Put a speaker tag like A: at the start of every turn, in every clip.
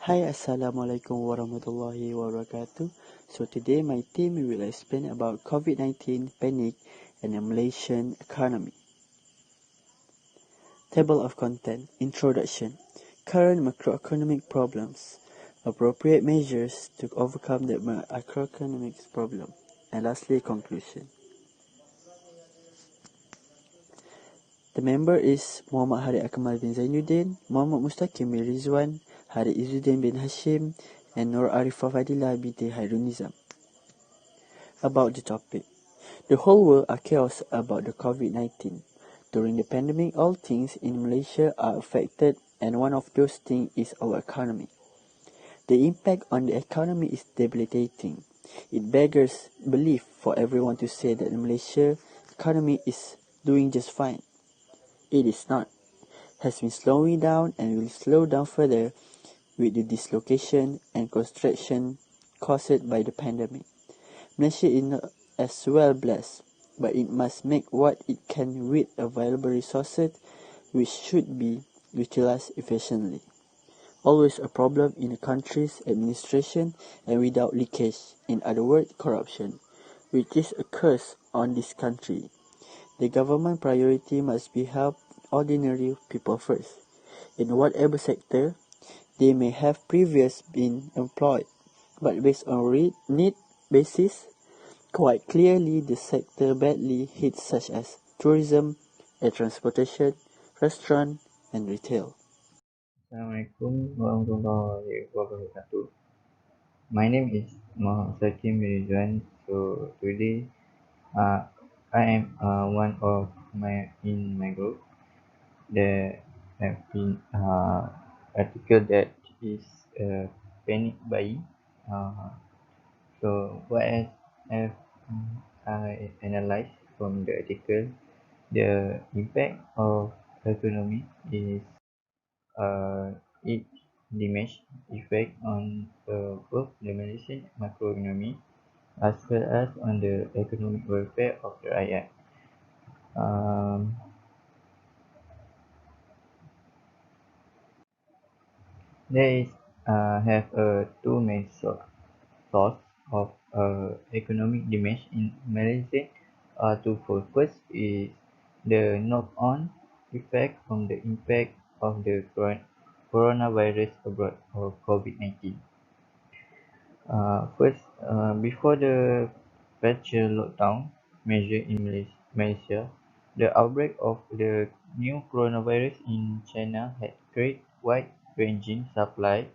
A: Hi, Assalamualaikum warahmatullahi wabarakatuh. So today my team will explain about COVID-19 panic and the Malaysian economy. Table of content, introduction, current macroeconomic problems, appropriate measures to overcome the macroeconomic problem, and lastly conclusion. The member is Muhammad Hari Akmal bin Zainuddin, Muhammad Mustaqim bin Rizwan, Hari Izzuddin bin Hashim, and Nur Arifah Fadilah binti Hairun Nizam. About the topic. The whole world are chaos about the COVID-19. During the pandemic, all things in Malaysia are affected, and one of those things is our economy. The impact on the economy is debilitating. It beggars belief for everyone to say that the Malaysia economy is doing just fine. It is not. Has been slowing down and will slow down further with the dislocation and contraction caused by the pandemic. Malaysia is not as well blessed, but it must make what it can with available resources, which should be utilized efficiently. Always a problem in a country's administration and without leakage, in other words, corruption, which is a curse on this country. The government priority must be help ordinary people first. In whatever sector they may have previously been employed, but based on need basis, quite clearly the sector badly hit such as tourism, air transportation, restaurant and retail.
B: Assalamualaikum warahmatullahi wabarakatuh. My name is Muhammad Sakim Rizwan. So today, I am one of my group that have been article that is panic buying. Uh, so what have I analyzed from the article, the impact of economy is it diminished effect on both the Malaysian macroeconomy as well as on the economic welfare of the rakyat. Um, there is have two main source of economic damage in Malaysia. Twofold. First is the knock-on effect from the impact of the coronavirus abroad or COVID-19. Before the partial lockdown measure in Malaysia, the outbreak of the new coronavirus in China had created wide-ranging supply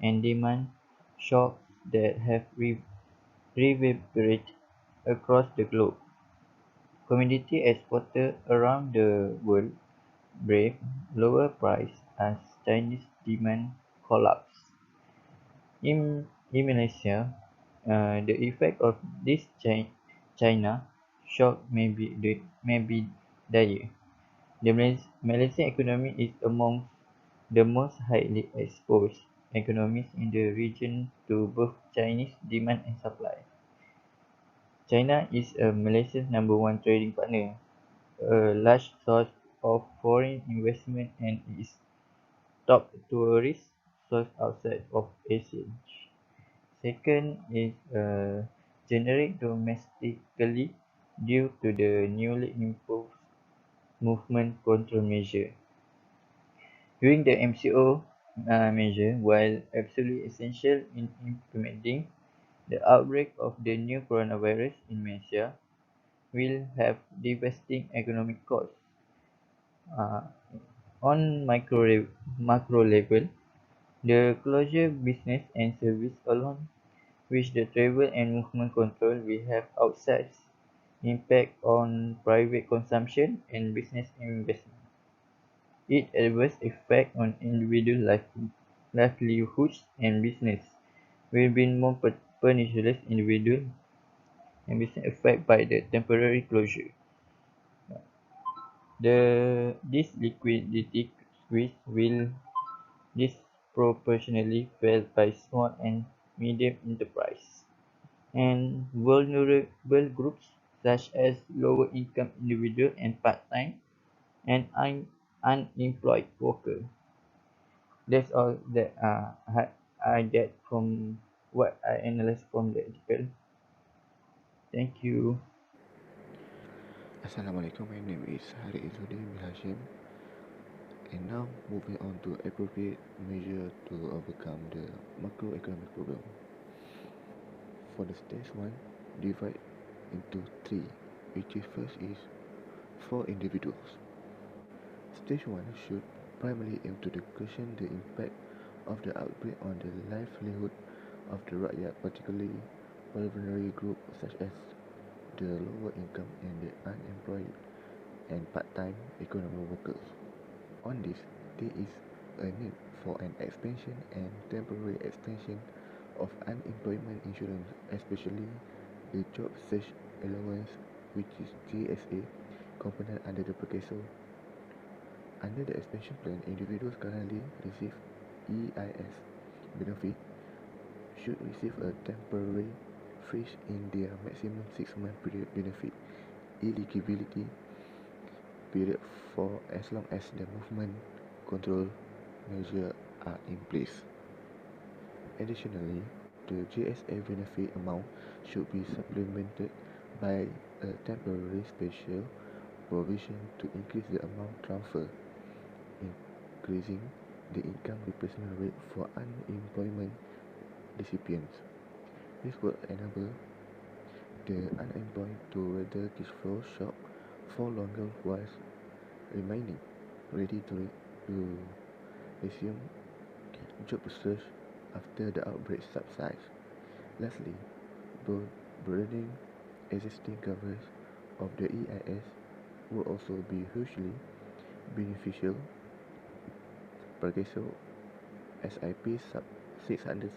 B: and demand shocks that have reverberated across the globe. Commodity exporters around the world braved lower prices as Chinese demand collapsed. In Malaysia, the effect of this China shock may be dire. The Malaysian economy is among the most highly exposed economies in the region to both Chinese demand and supply. China is Malaysia's number one trading partner, a large source of foreign investment, and is top tourist source outside of Asia. Second is generic domestically due to the newly imposed movement control measure. During the MCO measure, while absolutely essential in implementing the outbreak of the new coronavirus in Malaysia, will have devastating economic costs. Uh, on macro level, the closure business and service alone, which the travel and movement control will have outsized impact on private consumption and business investment. Its adverse effect on individual livelihoods and business will be more pernicious individual and business affected by the temporary closure. This liquidity squeeze will disproportionately felt by small and medium enterprise and vulnerable groups such as lower income individuals and part-time and unemployed workers. That's all that I get from what I analyzed from the article. Thank you.
C: Assalamualaikum, my name is Hari Izzuddin bin Hashim, and now moving on to appropriate measure to overcome the macroeconomic problem. For the stage 1, divide into 3, which is first is for individuals. Stage 1 should primarily aim to question the impact of the outbreak on the livelihood of the rakyat, particularly vulnerable groups such as the lower income and the unemployed and part-time economic workers. On this, there is a need for an expansion and temporary extension of unemployment insurance, especially the job search allowance, which is JSA component under the Progresso. Under the expansion plan, individuals currently receive EIS benefit should receive a temporary freeze in their maximum 6-month period benefit eligibility period for as long as the movement control measures are in place. Additionally, the JSA benefit amount should be supplemented by a temporary special provision to increase the amount transferred, increasing the income replacement rate for unemployment recipients. This would enable the unemployed to weather cash flow shock for longer whilst remaining ready to resume job search after the outbreak subsides. Lastly, broadening existing coverage of the EIS would also be hugely beneficial. Progresso SIP Sub 600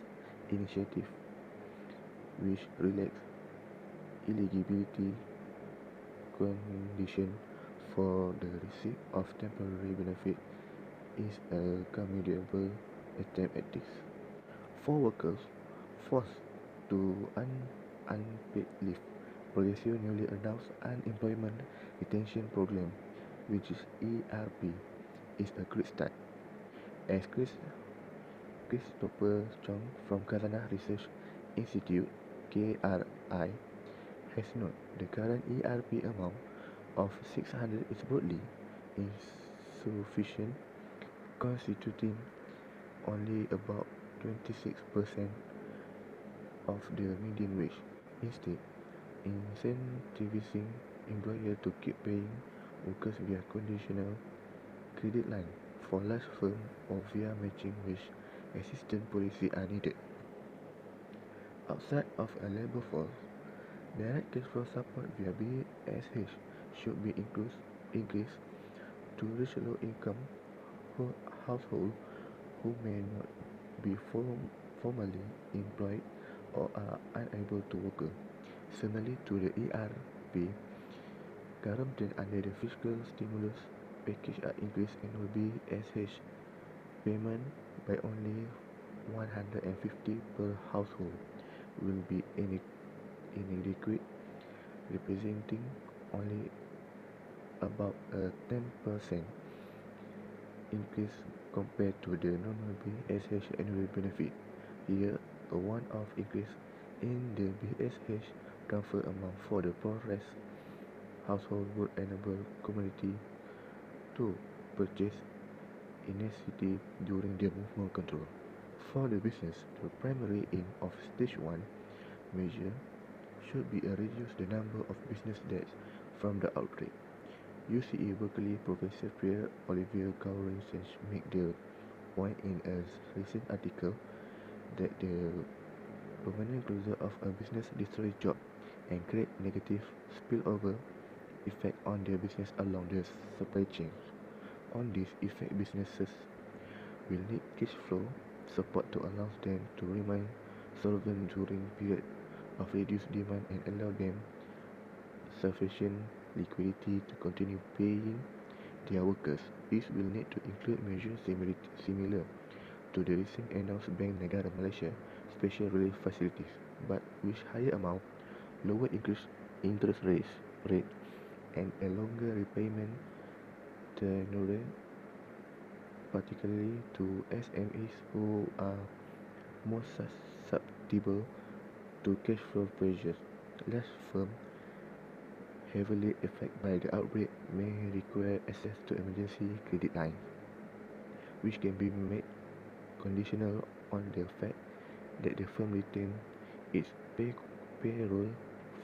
C: initiative, which relax eligibility condition for the receipt of temporary benefit, is a commendable attempt at this. For workers forced to unpaid leave, Progressive newly announced Unemployment Retention Program, which is ERP, is a great start. As Christopher Chong from Kazana Research Institute (KRI) has noted, the current ERP amount of 600 is broadly insufficient, constituting only about 26% of the median wage. Instead, incentivizing employers to keep paying workers via conditional credit line for large firms or via matching wage assistance policy are needed. Outside of a labor force, direct cash flow support via BSH should be increased to reach low-income households who may not be formally employed or are unable to work. Similarly to the ERP, guaranteed under the fiscal stimulus package are increased and will be SH payment by only 150 per household will be inadequate, representing only about a 10% increase compared to the normal BSH annual benefit. Here, a one-off increase in the BSH transfer amount for the poorest household would enable community to purchase initiative during the movement control. For the business, the primary aim of stage 1 measure should be to reduce the number of business deaths from the outbreak. UCE Berkeley Professor Pierre Olivier Caron make the point in a recent article that the permanent closure of a business destroys jobs and create negative spillover effect on their business along the supply chain. On this effect, businesses will need cash flow support to allow them to remain solvent during period of reduced demand and allow them sufficient liquidity to continue paying their workers. This will need to include measures similar to the recent announced Bank Negara Malaysia special relief facilities, but with higher amount, lower interest rate, and a longer repayment tenure, particularly to SMEs who are more susceptible to cash flow pressures. Less firm, heavily affected by the outbreak, may require access to emergency credit lines, which can be made conditional on the fact that the firm retains its payroll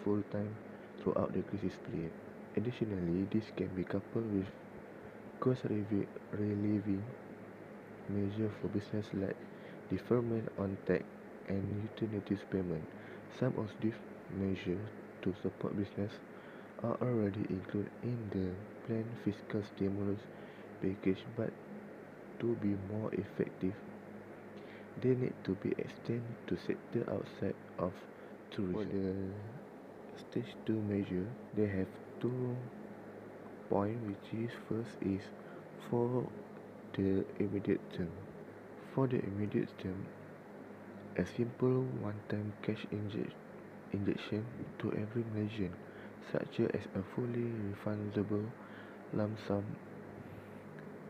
C: full-time throughout the crisis period. Additionally, this can be coupled with cost-relieving measures for business like deferment on tax and utilities payment. Some of these measures to support business are already included in the planned fiscal stimulus package, but to be more effective, they need to be extended to sectors outside of tourism. For the stage 2 measure, they have 2 points, which is first is for the immediate term. For the immediate term, a simple one-time cash injection to every Malaysian, such as a fully refundable lump sum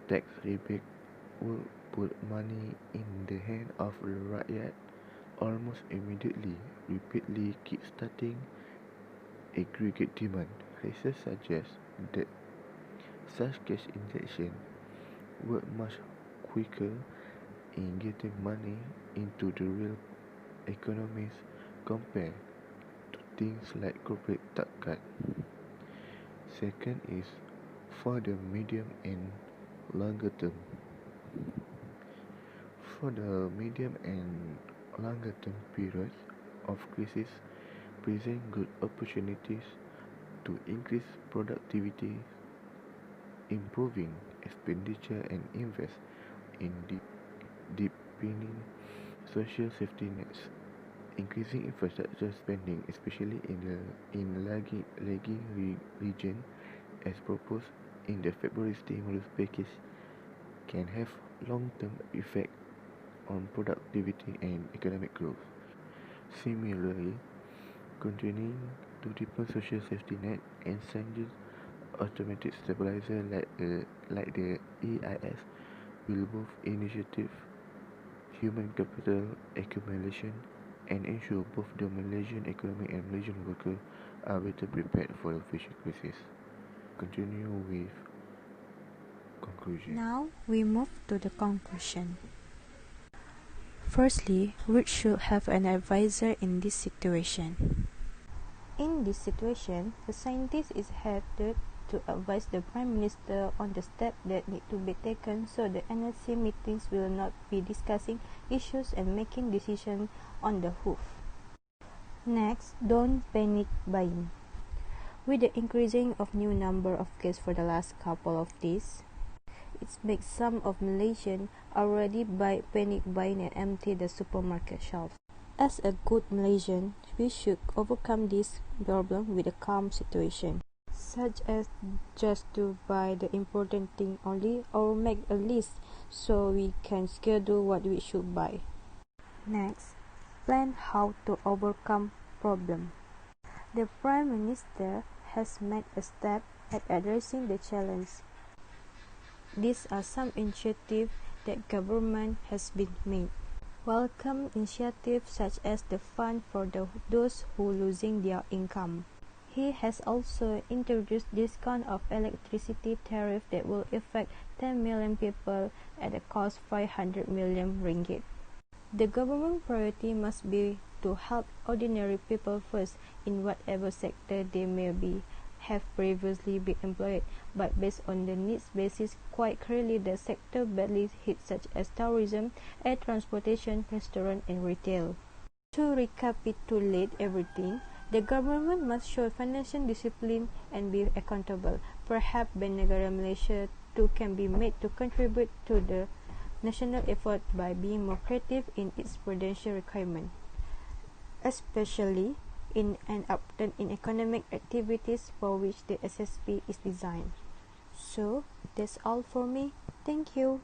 C: tax rebate, would put money in the hand of the rakyat almost immediately, repeatedly kick-starting aggregate demand. Research suggests that such cash injection work much quicker in getting money into the real economies compared to things like corporate tax cut. Second is for the medium and longer term. For the medium and longer term periods of crisis present good opportunities to increase productivity, improving expenditure and invest in deepening social safety nets, increasing infrastructure spending, especially in lagging region, as proposed in the February stimulus package, can have long-term effect on productivity and economic growth. Similarly, continuing to deepen social safety net and strengthen automatic stabilizer like the EIS will both initiative human capital accumulation and ensure both the Malaysian economy and Malaysian workers are better prepared for the future crisis. Continue with conclusion.
D: Now we move to the conclusion. Firstly, we should have an advisor in this situation. In this situation, the scientist is headed to advise the Prime Minister on the steps that need to be taken so the NSC meetings will not be discussing issues and making decisions on the hoof. Next, don't panic buying. With the increasing of new number of cases for the last couple of days, it makes some of Malaysians already panic buying and empty the supermarket shelves. As a good Malaysian, we should overcome this problem with a calm situation, such as just to buy the important thing only or make a list so we can schedule what we should buy. Next, plan how to overcome problem. The Prime Minister has made a step at addressing the challenge. These are some initiatives that government has been made. Welcome initiatives such as the fund for those who losing their income. He has also introduced discount of electricity tariff that will affect 10 million people at a cost 500 million ringgit. The government priority must be to help ordinary people first in whatever sector they may have previously been employed, but based on the needs basis, quite clearly the sector badly hit such as tourism, air transportation, restaurant and retail. To recapitulate everything, the government must show financial discipline and be accountable. Perhaps Bank Negara Malaysia too can be made to contribute to the national effort by being more creative in its prudential requirement, especially in an upturn in economic activities for which the SSP is designed. So, that's all for me. Thank you.